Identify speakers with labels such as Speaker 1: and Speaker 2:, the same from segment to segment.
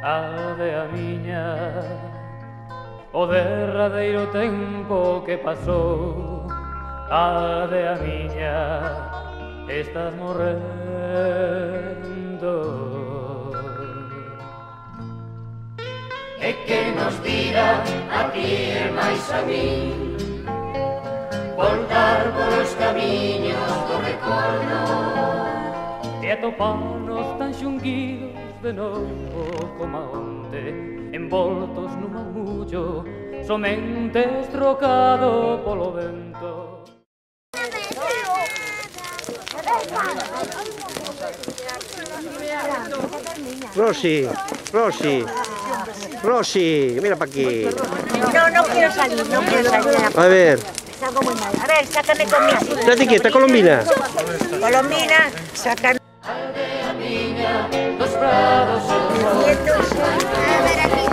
Speaker 1: Ave a miña, o derradeiro tempo que pasou. Ave a miña, estás morrendo.
Speaker 2: E que nos dirá a ti e máis a min voltar polos camiños do recordo
Speaker 1: E atoparnos tan xunguidos de novo como onte, envoltos nun marmullo, somente estrocado polo vento.
Speaker 3: Rosy, Rosy, Rosy, mira para aquí.
Speaker 4: No quiero salir, no quiero salir.
Speaker 3: A ver.
Speaker 4: Salgo muy mal. A ver, sácame conmigo.
Speaker 3: Estate quieta, Colombina.
Speaker 4: Colombina, sácame.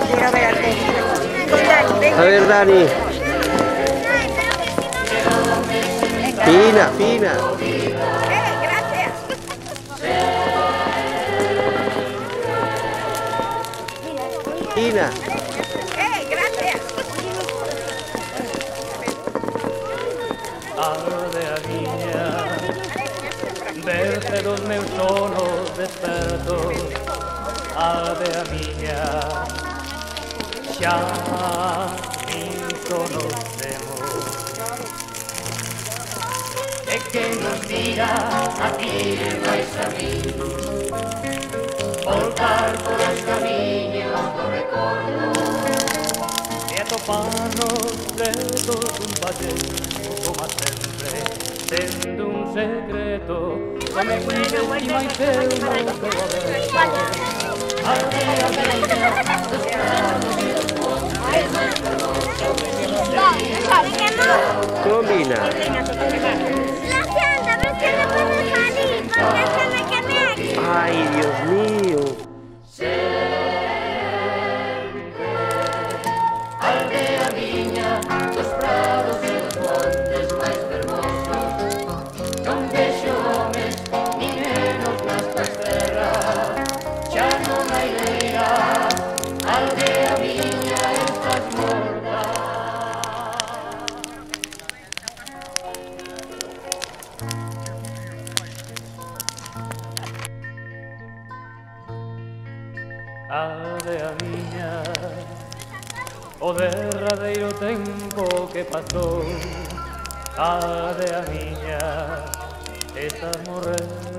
Speaker 4: Quiero ver aquí. Con Dani, venga.
Speaker 3: A ver, Dani. Fina, fina.
Speaker 4: Gracias.
Speaker 3: Fina.
Speaker 4: Gracias.
Speaker 1: Ave a miña, verse dos meus sonos despertos. Ave a miña, xa nin conocemos.
Speaker 2: e que nos dirá a ti e máis a min voltar polos camiños do recordo
Speaker 1: E atoparnos dedos dun valle, como sempre, sendo un secreto, somente estima e seu non vou aberto. Ave a
Speaker 3: Colombina.
Speaker 5: La pianta, pero es que no puedo salir porque se me quemé aquí.
Speaker 3: Ay, Dios mío.
Speaker 2: aldea miña dos prados e dos montes máis fermosos non vexo homes nin nenos nestas terras xa non hai leira aldea miña estás morta.
Speaker 1: Ave a miña, o derradeiro tempo que pasou. Ave a miña, estás morrendo.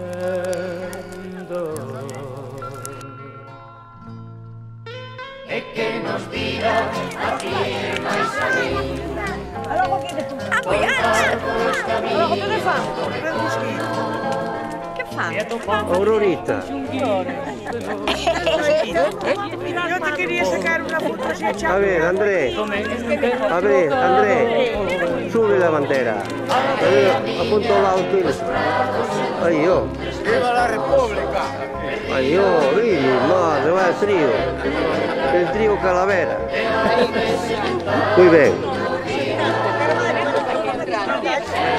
Speaker 2: E que nos dirá a ti e máis a min voltar polos camiños do recordo
Speaker 1: E atoparnos
Speaker 3: Aurorita.
Speaker 4: Yo te quería sacar una foto así
Speaker 3: A
Speaker 4: echada.
Speaker 3: ver, André. A ver, André. Sube la bandera. Apunta al lado tuyo. Ay, yo.
Speaker 6: ¡Viva la República!
Speaker 3: Ay, yo, madre, vaya trío. El trío Calavera. Muy bien.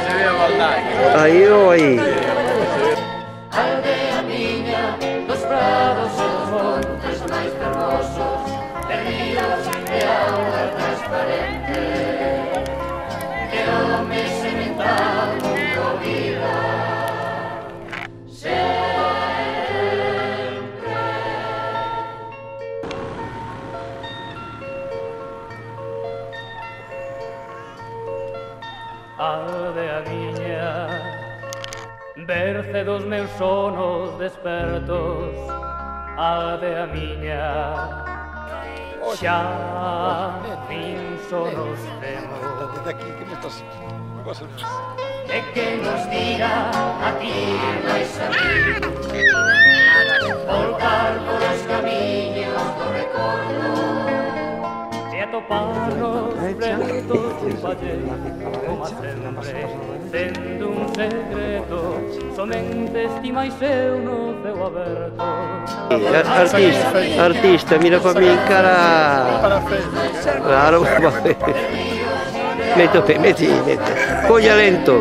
Speaker 6: Se ve a maldad.
Speaker 3: Ay, yo, ahí.
Speaker 2: aldea miña dos prados e dos montes máis fermosos de ríos de auga transparente de homes sementando unha vida sempre.
Speaker 1: Ave a miña, verse dos meus sonos despertos. Ave a miña, xa nin sonos temos.
Speaker 6: Desde aquí, que me estás... me vas a...
Speaker 2: E que nos dirá a ti e máis a min voltar polos camiños do recordo
Speaker 1: E atoparnos pretos dun valle, como sempre, sendo un secreto, somente estima e seu no ceo aberto.
Speaker 3: Artista, mira para mí, cara. Claro, va a ver. Mete. Colla lento.